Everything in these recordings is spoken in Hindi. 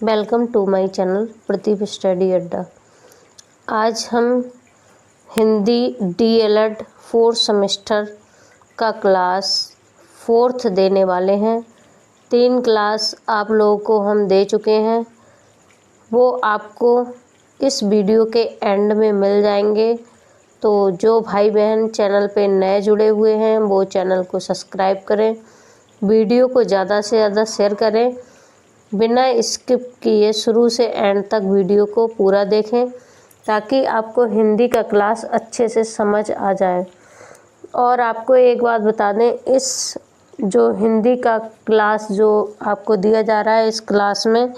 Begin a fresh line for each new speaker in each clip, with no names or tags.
Welcome to my channel Pradeep study Adda. आज हम हिंदी डीएलएड 4 सेमेस्टर का क्लास 4th देने वाले हैं। 3 क्लास आप लोगों को हम दे चुके हैं, वो आपको इस वीडियो के एंड में मिल जाएंगे। तो जो भाई बहन चैनल पे नए जुड़े हुए हैं वो चैनल को सब्सक्राइब करें, वीडियो को ज़्यादा से ज़्यादा शेयर करें, बिना स्किप किए शुरू से एंड तक वीडियो को पूरा देखें ताकि आपको हिंदी का क्लास अच्छे से समझ आ जाए। और आपको एक बात बता दें, इस जो हिंदी का क्लास जो आपको दिया जा रहा है, इस क्लास में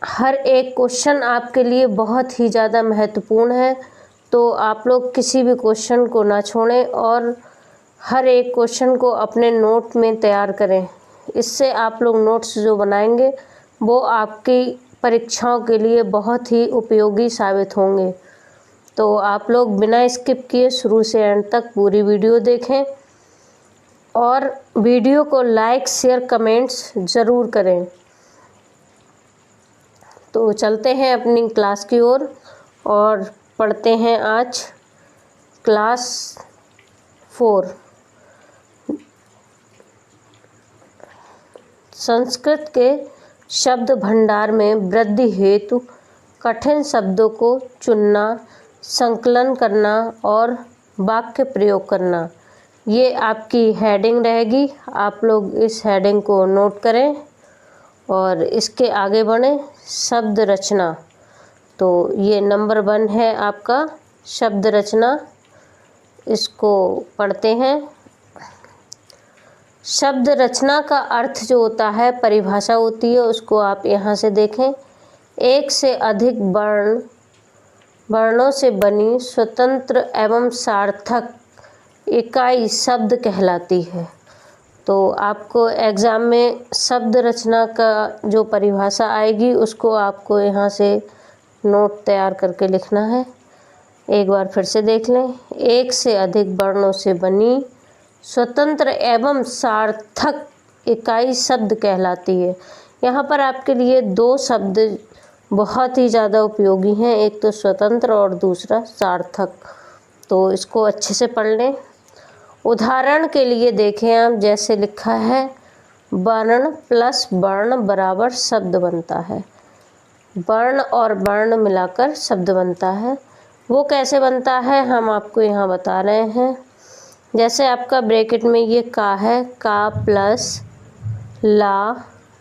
हर एक क्वेश्चन आपके लिए बहुत ही ज़्यादा महत्वपूर्ण है। तो आप लोग किसी भी क्वेश्चन को ना छोड़ें और हर एक क्वेश्चन को अपने नोट में तैयार करें। इससे आप लोग नोट्स जो बनाएंगे वो आपकी परीक्षाओं के लिए बहुत ही उपयोगी साबित होंगे। तो आप लोग बिना स्किप किए शुरू से एंड तक पूरी वीडियो देखें और वीडियो को लाइक शेयर कमेंट्स ज़रूर करें। तो चलते हैं अपनी क्लास की ओर और पढ़ते हैं आज क्लास 4 संस्कृत के शब्द भंडार में वृद्धि हेतु कठिन शब्दों को चुनना, संकलन करना और वाक्य प्रयोग करना, ये आपकी हेडिंग रहेगी। आप लोग इस हेडिंग को नोट करें और इसके आगे बढ़ें। शब्द रचना, तो ये नंबर 1 है आपका शब्द रचना, इसको पढ़ते हैं। शब्द रचना का अर्थ जो होता है, परिभाषा होती है, उसको आप यहाँ से देखें। एक से अधिक वर्णों से बनी स्वतंत्र एवं सार्थक इकाई शब्द कहलाती है। तो आपको एग्ज़ाम में शब्द रचना का जो परिभाषा आएगी उसको आपको यहाँ से नोट तैयार करके लिखना है। एक बार फिर से देख लें। एक से अधिक वर्णों से बनी स्वतंत्र एवं सार्थक इकाई शब्द कहलाती है। यहाँ पर आपके लिए 2 शब्द बहुत ही ज़्यादा उपयोगी हैं, एक तो स्वतंत्र और दूसरा सार्थक। तो इसको अच्छे से पढ़ लें। उदाहरण के लिए देखें आप, जैसे लिखा है वर्ण प्लस वर्ण बराबर शब्द बनता है। वर्ण और वर्ण मिलाकर शब्द बनता है। वो कैसे बनता है हम आपको यहाँ बता रहे हैं। जैसे आपका ब्रैकेट में ये का है, का प्लस ला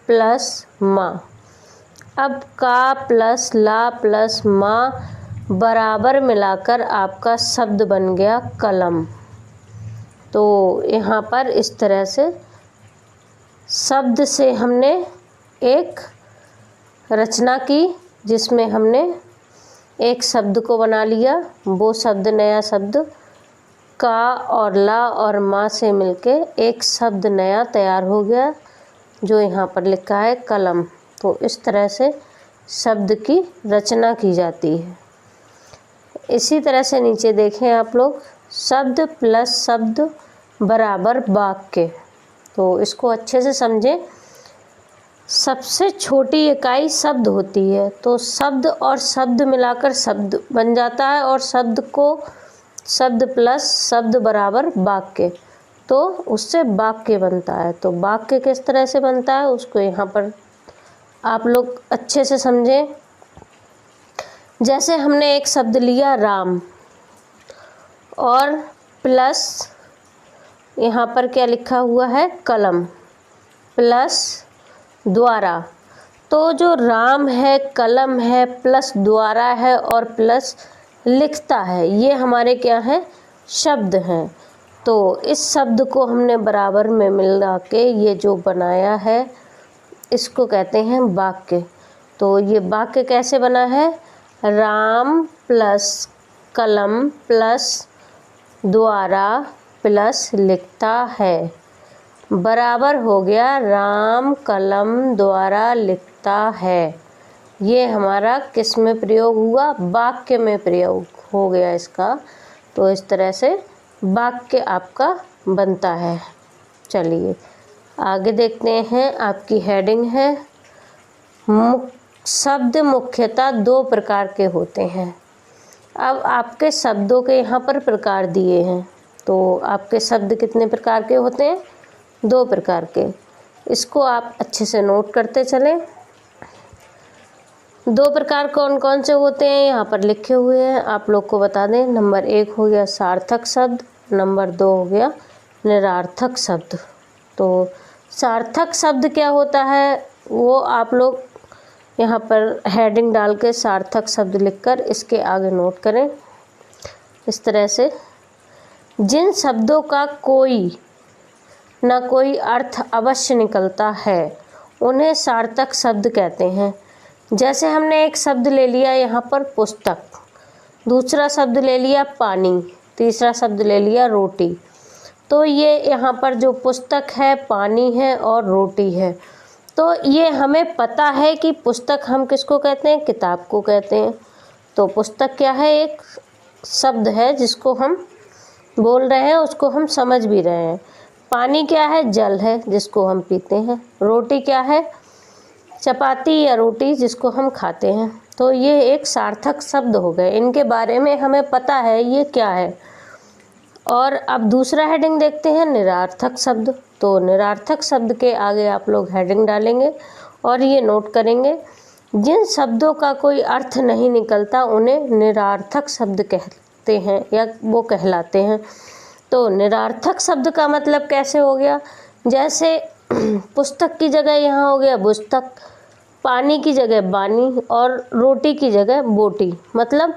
प्लस मा। अब का प्लस ला प्लस मा बराबर मिलाकर आपका शब्द बन गया कलम। तो यहाँ पर इस तरह से शब्द से हमने एक रचना की जिसमें हमने एक शब्द को बना लिया। वो शब्द, नया शब्द का और ला और मा से मिलके एक शब्द नया तैयार हो गया जो यहाँ पर लिखा है कलम। तो इस तरह से शब्द की रचना की जाती है। इसी तरह से नीचे देखें आप लोग, शब्द प्लस शब्द बराबर वाक्य। तो इसको अच्छे से समझें। सबसे छोटी इकाई शब्द होती है, तो शब्द और शब्द मिलाकर शब्द बन जाता है और शब्द प्लस शब्द बराबर वाक्य, तो उससे वाक्य बनता है। तो वाक्य किस तरह से बनता है उसको यहाँ पर आप लोग अच्छे से समझें। जैसे हमने एक शब्द लिया राम और प्लस यहाँ पर क्या लिखा हुआ है, कलम प्लस द्वारा। तो जो राम है, कलम है, प्लस द्वारा है और प्लस लिखता है, ये हमारे क्या हैं, शब्द हैं। तो इस शब्द को हमने बराबर में मिला के ये जो बनाया है इसको कहते हैं वाक्य। तो ये वाक्य कैसे बना है, राम प्लस कलम प्लस द्वारा प्लस लिखता है बराबर हो गया राम कलम द्वारा लिखता है। ये हमारा किस में प्रयोग हुआ, वाक्य में प्रयोग हो गया इसका। तो इस तरह से वाक्य आपका बनता है। चलिए आगे देखते हैं। आपकी हेडिंग है शब्द मुख्यतः दो प्रकार के होते हैं। अब आपके शब्दों के यहाँ पर प्रकार दिए हैं, तो आपके शब्द कितने प्रकार के होते हैं? दो प्रकार के। इसको आप अच्छे से नोट करते चलें। दो प्रकार कौन कौन से होते हैं यहाँ पर लिखे हुए हैं, आप लोग को बता दें। नंबर 1 हो गया सार्थक शब्द, नंबर 2 हो गया निरार्थक शब्द। तो सार्थक शब्द क्या होता है वो आप लोग यहाँ पर हेडिंग डाल के सार्थक शब्द लिखकर इसके आगे नोट करें इस तरह से। जिन शब्दों का कोई न कोई अर्थ अवश्य निकलता है उन्हें सार्थक शब्द कहते हैं। जैसे हमने एक शब्द ले लिया यहाँ पर पुस्तक, दूसरा शब्द ले लिया पानी, तीसरा शब्द ले लिया रोटी। तो ये यहाँ पर जो पुस्तक है, पानी है और रोटी है, तो ये हमें पता है कि पुस्तक हम किसको कहते हैं? किताब को कहते हैं। तो पुस्तक क्या है? एक शब्द है जिसको हम बोल रहे हैं, उसको हम समझ भी रहे हैं। पानी क्या है? जल है जिसको हम पीते हैं। रोटी क्या है? चपाती या रोटी जिसको हम खाते हैं। तो ये एक सार्थक शब्द हो गए, इनके बारे में हमें पता है ये क्या है। और अब दूसरा हेडिंग देखते हैं निरार्थक शब्द। तो निरार्थक शब्द के आगे आप लोग हेडिंग डालेंगे और ये नोट करेंगे, जिन शब्दों का कोई अर्थ नहीं निकलता उन्हें निरार्थक शब्द कहते हैं या वो कहलाते हैं। तो निरार्थक शब्द का मतलब कैसे हो गया? जैसे पुस्तक की जगह यहाँ हो गया पुस्तक, पानी की जगह बानी और रोटी की जगह बोटी, मतलब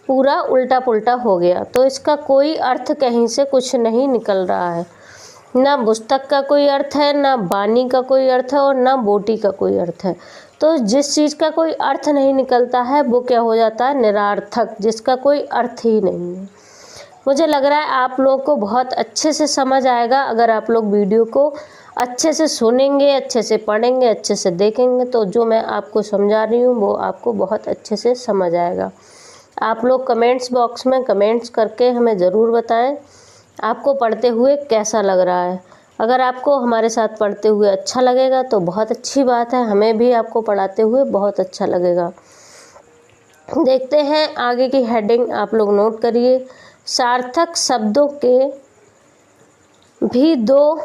पूरा उल्टा पुल्टा हो गया। तो इसका कोई अर्थ कहीं से कुछ नहीं निकल रहा है, ना पुस्तक का कोई अर्थ है, ना बानी का कोई अर्थ है और ना बोटी का कोई अर्थ है। तो जिस चीज़ का कोई अर्थ नहीं निकलता है वो क्या हो जाता है? निरार्थक, जिसका कोई अर्थ ही नहीं है। मुझे लग रहा है आप लोगों को बहुत अच्छे से समझ आएगा अगर आप लोग वीडियो को अच्छे से सुनेंगे, अच्छे से पढ़ेंगे, अच्छे से देखेंगे, तो जो मैं आपको समझा रही हूँ वो आपको बहुत अच्छे से समझ आएगा। आप लोग कमेंट्स बॉक्स में कमेंट्स करके हमें ज़रूर बताएं आपको पढ़ते हुए कैसा लग रहा है। अगर आपको हमारे साथ पढ़ते हुए अच्छा लगेगा तो बहुत अच्छी बात है, हमें भी आपको पढ़ाते हुए बहुत अच्छा लगेगा। देखते हैं आगे की हेडिंग, आप लोग नोट करिए। सार्थक शब्दों के भी दो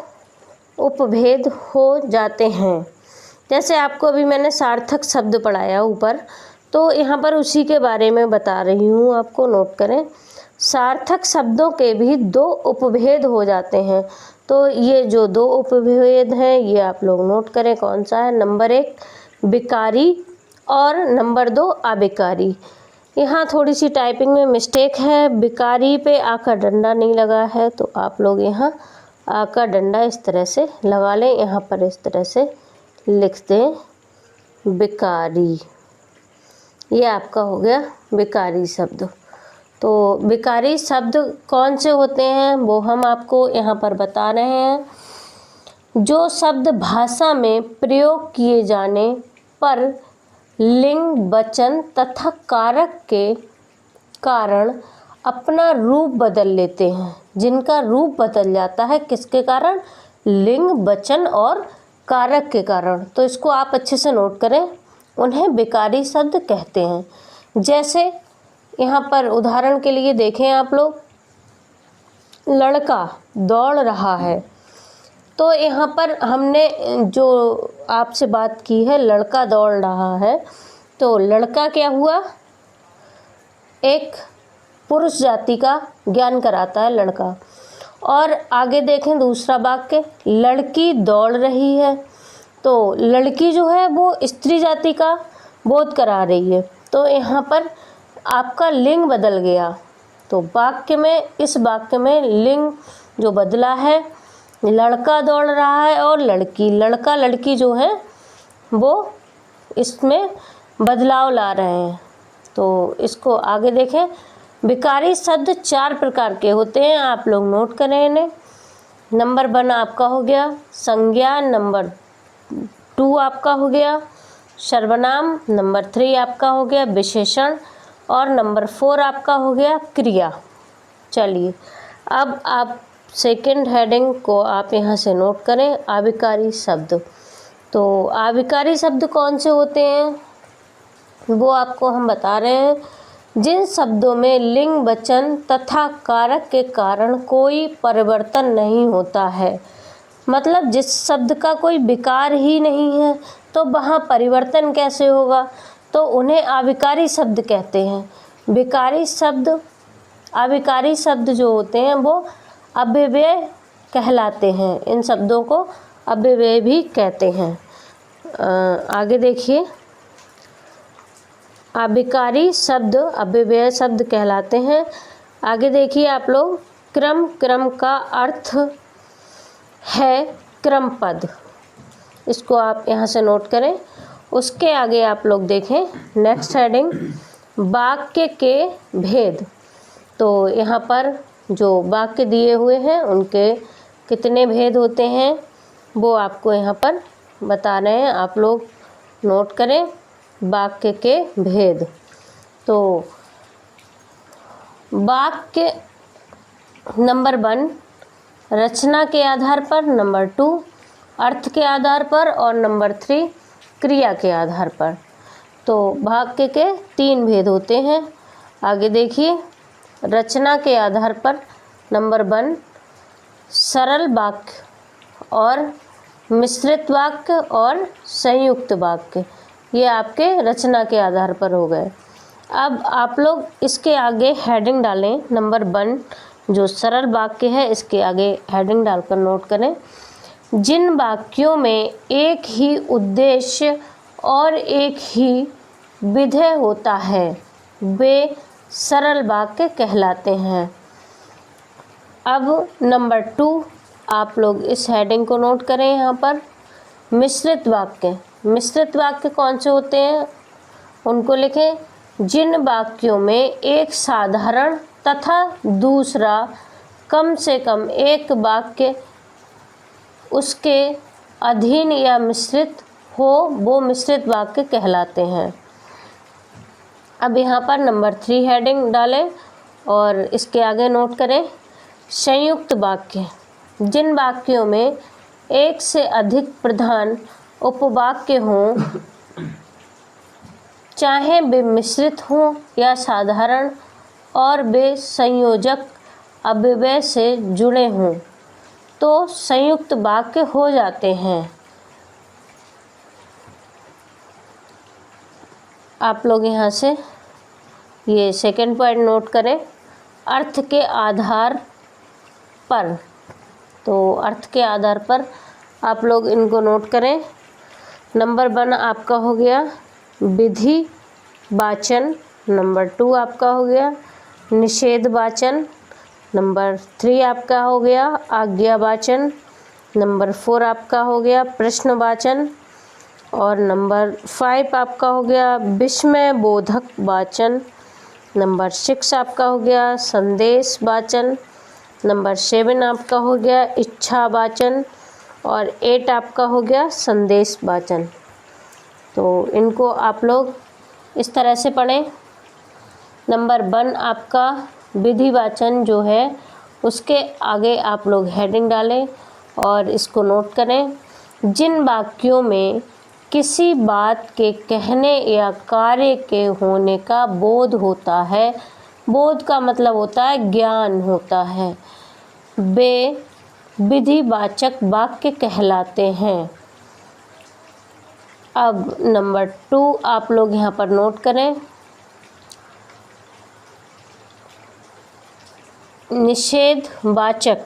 उपभेद हो जाते हैं। जैसे आपको अभी मैंने सार्थक शब्द पढ़ाया ऊपर, तो यहाँ पर उसी के बारे में बता रही हूँ, आपको नोट करें। सार्थक शब्दों के भी दो उपभेद हो जाते हैं। तो ये जो दो उपभेद हैं ये आप लोग नोट करें कौन सा है। नंबर 1 विकारी और नंबर 2 अविकारी। यहाँ थोड़ी सी टाइपिंग में मिस्टेक है, विकारी पे आ का डंडा नहीं लगा है, तो आप लोग यहाँ आ का डंडा इस तरह से लगा लें। यहाँ पर इस तरह से लिख दें विकारी, ये आपका हो गया विकारी शब्द। तो विकारी शब्द कौन से होते हैं वो हम आपको यहाँ पर बता रहे हैं। जो शब्द भाषा में प्रयोग किए जाने पर लिंग, वचन तथा कारक के कारण अपना रूप बदल लेते हैं। जिनका रूप बदल जाता है किसके कारण? लिंग, वचन और कारक के कारण। तो इसको आप अच्छे से नोट करें, उन्हें विकारी शब्द कहते हैं। जैसे यहाँ पर उदाहरण के लिए देखें आप लोग, लड़का दौड़ रहा है, तो यहाँ पर हमने जो आपसे बात की है लड़का दौड़ रहा है, तो लड़का क्या हुआ? एक पुरुष जाति का ज्ञान कराता है लड़का। और आगे देखें दूसरा वाक्य, लड़की दौड़ रही है, तो लड़की जो है वो स्त्री जाति का बोध करा रही है। तो यहाँ पर आपका लिंग बदल गया। तो वाक्य में, इस वाक्य में लिंग जो बदला है, लड़का दौड़ रहा है और लड़की, लड़का लड़की जो है वो इसमें बदलाव ला रहे हैं। तो इसको आगे देखें। विकारी शब्द 4 प्रकार के होते हैं, आप लोग नोट करें इन्हें। नंबर 1 आपका हो गया संज्ञा, नंबर 2 आपका हो गया सर्वनाम, नंबर 3 आपका हो गया विशेषण और नंबर 4 आपका हो गया क्रिया। चलिए अब आप सेकंड हेडिंग को आप यहाँ से नोट करें, अविकारी शब्द। तो आविकारी शब्द कौन से होते हैं, वो आपको हम बता रहे हैं। जिन शब्दों में लिंग वचन तथा कारक के कारण कोई परिवर्तन नहीं होता है, मतलब जिस शब्द का कोई विकार ही नहीं है तो वहाँ परिवर्तन कैसे होगा, तो उन्हें आविकारी शब्द कहते हैं। विकारी शब्द, आविकारी शब्द जो होते हैं वो अव्यय कहलाते हैं। इन शब्दों को अव्यय भी कहते हैं। आगे देखिए, आविकारी शब्द अव्यय शब्द कहलाते हैं। आगे देखिए आप लोग, क्रम, क्रम का अर्थ है क्रम पद, इसको आप यहाँ से नोट करें। उसके आगे आप लोग देखें नेक्स्ट हेडिंग, वाक्य के भेद। तो यहाँ पर जो वाक्य दिए हुए हैं उनके कितने भेद होते हैं वो आपको यहाँ पर बता रहे हैं, आप लोग नोट करें वाक्य के भेद। तो वाक्य नंबर 1 रचना के आधार पर, नंबर 2 अर्थ के आधार पर और नंबर 3 क्रिया के आधार पर। तो वाक्य के 3 भेद होते हैं। आगे देखिए, रचना के आधार पर नंबर 1 सरल वाक्य और मिश्रित वाक्य और संयुक्त वाक्य, ये आपके रचना के आधार पर हो गए। अब आप लोग इसके आगे हेडिंग डालें, नंबर 1 जो सरल वाक्य है इसके आगे हेडिंग डालकर नोट करें, जिन वाक्यों में एक ही उद्देश्य और एक ही विधेय होता है वे सरल वाक्य कहलाते हैं। अब नंबर 2 आप लोग इस हेडिंग को नोट करें यहाँ पर, मिश्रित वाक्य। मिश्रित वाक्य कौन से होते हैं उनको लिखें, जिन वाक्यों में एक साधारण तथा दूसरा कम से कम एक वाक्य उसके अधीन या मिश्रित हो वो मिश्रित वाक्य कहलाते हैं। अब यहाँ पर नंबर 3 हेडिंग डालें और इसके आगे नोट करें संयुक्त वाक्य। जिन वाक्यों में एक से अधिक प्रधान उपवाक्य हों, चाहे वे मिश्रित हों या साधारण, और वे संयोजक अव्यय से जुड़े हों, तो संयुक्त वाक्य हो जाते हैं। आप लोग यहाँ से ये सेकंड पॉइंट नोट करें, अर्थ के आधार पर। तो अर्थ के आधार पर आप लोग इनको नोट करें। नंबर 1 आपका हो गया विधि वाचन, नंबर 2 आपका हो गया निषेध वाचन, नंबर 3 आपका हो गया आज्ञा वाचन, नंबर 4 आपका हो गया प्रश्न वाचन और नंबर 5 आपका हो गया विस्मय बोधक वाचन, नंबर 6 आपका हो गया संदेश वाचन, नंबर 7 आपका हो गया इच्छा वाचन और 8 आपका हो गया संदेश वाचन। तो इनको आप लोग इस तरह से पढ़ें। नंबर 1 आपका विधि वाचन जो है उसके आगे आप लोग हेडिंग डालें और इसको नोट करें, जिन वाक्यों में किसी बात के कहने या कार्य के होने का बोध होता है, बोध का मतलब होता है ज्ञान होता है, वे विधिवाचक वाक्य कहलाते हैं। अब नंबर 2 आप लोग यहाँ पर नोट करें, निषेधवाचक,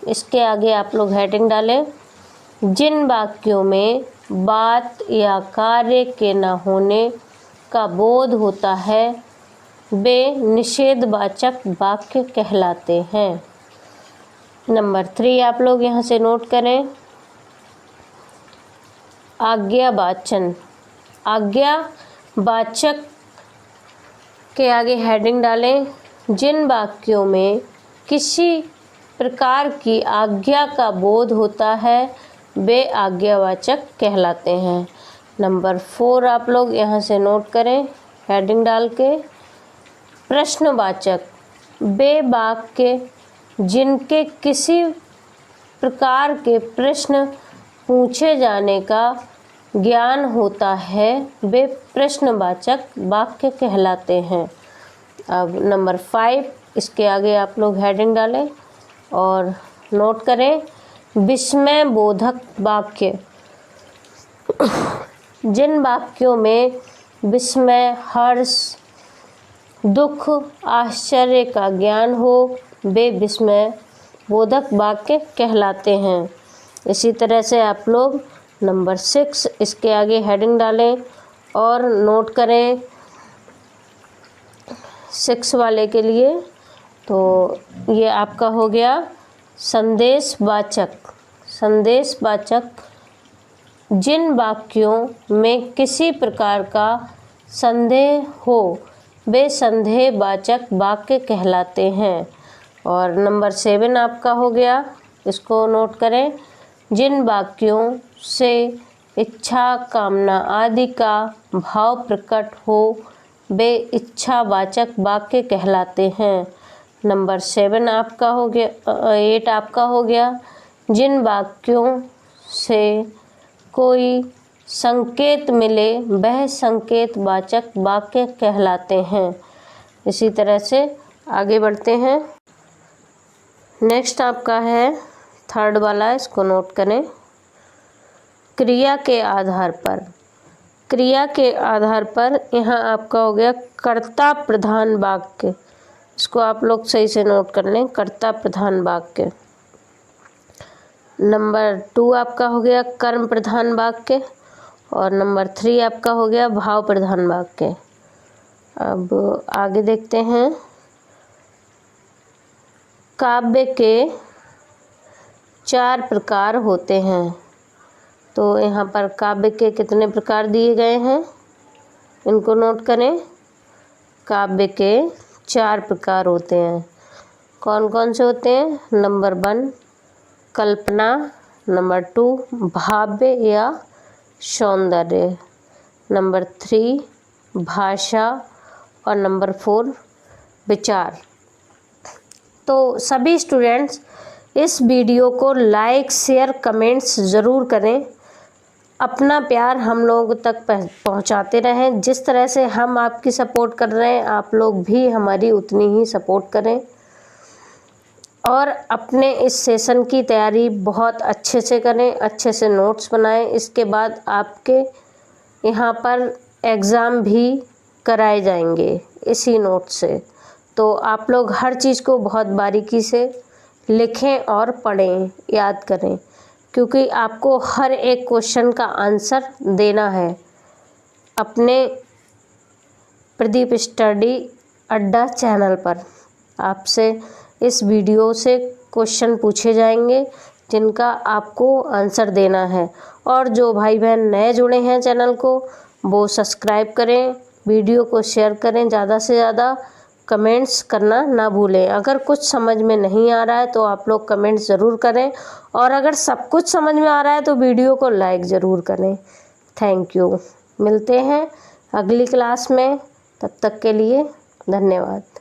इसके आगे आप लोग हेडिंग डालें, जिन वाक्यों में बात या कार्य के न होने का बोध होता है वे निषेधवाचक वाक्य कहलाते हैं। नंबर 3 आप लोग यहाँ से नोट करें, आज्ञावाचन। आज्ञावाचक के आगे हेडिंग डालें, जिन वाक्यों में किसी प्रकार की आज्ञा का बोध होता है वे आज्ञावाचक कहलाते हैं। नंबर 4 आप लोग यहाँ से नोट करें हेडिंग डाल के, प्रश्नवाचक, वे वाक्य जिनके किसी प्रकार के प्रश्न पूछे जाने का ज्ञान होता है वे प्रश्नवाचक वाक्य कहलाते हैं। अब नंबर 5, इसके आगे आप लोग हेडिंग डालें और नोट करें। विस्मय बोधक वाक्य, जिन वाक्यों में विस्मय, हर्ष, दुख, आश्चर्य का ज्ञान हो वे विस्मय बोधक वाक्य कहलाते हैं। इसी तरह से आप लोग नंबर 6, इसके आगे हेडिंग डालें और नोट करें 6 वाले के लिए। तो ये आपका हो गया संदेशवाचक। संदेशवाचक, जिन वाक्यों में किसी प्रकार का संदेह हो वे संदेहवाचक वाक्य कहलाते हैं। और नंबर 7 आपका हो गया, इसको नोट करें। जिन वाक्यों से इच्छा, कामना आदि का भाव प्रकट हो वे इच्छावाचक वाक्य कहलाते हैं। नंबर 7 आपका हो गया, 8 आपका हो गया। जिन वाक्यों से कोई संकेत मिले वह संकेतवाचक वाक्य कहलाते हैं। इसी तरह से आगे बढ़ते हैं। नेक्स्ट आपका है 3rd वाला, इसको नोट करें। क्रिया के आधार पर। क्रिया के आधार पर यहाँ आपका हो गया कर्ता प्रधान वाक्य। इसको आप लोग सही से नोट कर लें, कर्ता प्रधान वाक्य। नंबर 2 आपका हो गया कर्म प्रधान वाक्य और नंबर 3 आपका हो गया भाव प्रधान वाक्य। अब आगे देखते हैं। काव्य के 4 प्रकार होते हैं। तो यहाँ पर काव्य के कितने प्रकार दिए गए हैं, इनको नोट करें। काव्य के 4 प्रकार होते हैं। कौन कौन से होते हैं? नंबर 1 कल्पना, नंबर 2 भाव्य या सौंदर्य, नंबर 3 भाषा और नंबर 4 विचार। तो सभी स्टूडेंट्स इस वीडियो को लाइक, शेयर, कमेंट्स ज़रूर करें। अपना प्यार हम लोगों तक पहुंचाते रहें। जिस तरह से हम आपकी सपोर्ट कर रहे हैं आप लोग भी हमारी उतनी ही सपोर्ट करें और अपने इस सेशन की तैयारी बहुत अच्छे से करें, अच्छे से नोट्स बनाएं। इसके बाद आपके यहाँ पर एग्ज़ाम भी कराए जाएंगे इसी नोट से। तो आप लोग हर चीज़ को बहुत बारीकी से लिखें और पढ़ें, याद करें, क्योंकि आपको हर एक क्वेश्चन का आंसर देना है। अपने प्रदीप स्टडी अड्डा चैनल पर आपसे इस वीडियो से क्वेश्चन पूछे जाएंगे जिनका आपको आंसर देना है। और जो भाई बहन नए जुड़े हैं चैनल को वो सब्सक्राइब करें, वीडियो को शेयर करें, ज़्यादा से ज़्यादा कमेंट्स करना ना भूलें। अगर कुछ समझ में नहीं आ रहा है तो आप लोग कमेंट्स ज़रूर करें और अगर सब कुछ समझ में आ रहा है तो वीडियो को लाइक ज़रूर करें। Thank you. मिलते हैं अगली क्लास में, तब तक के लिए धन्यवाद।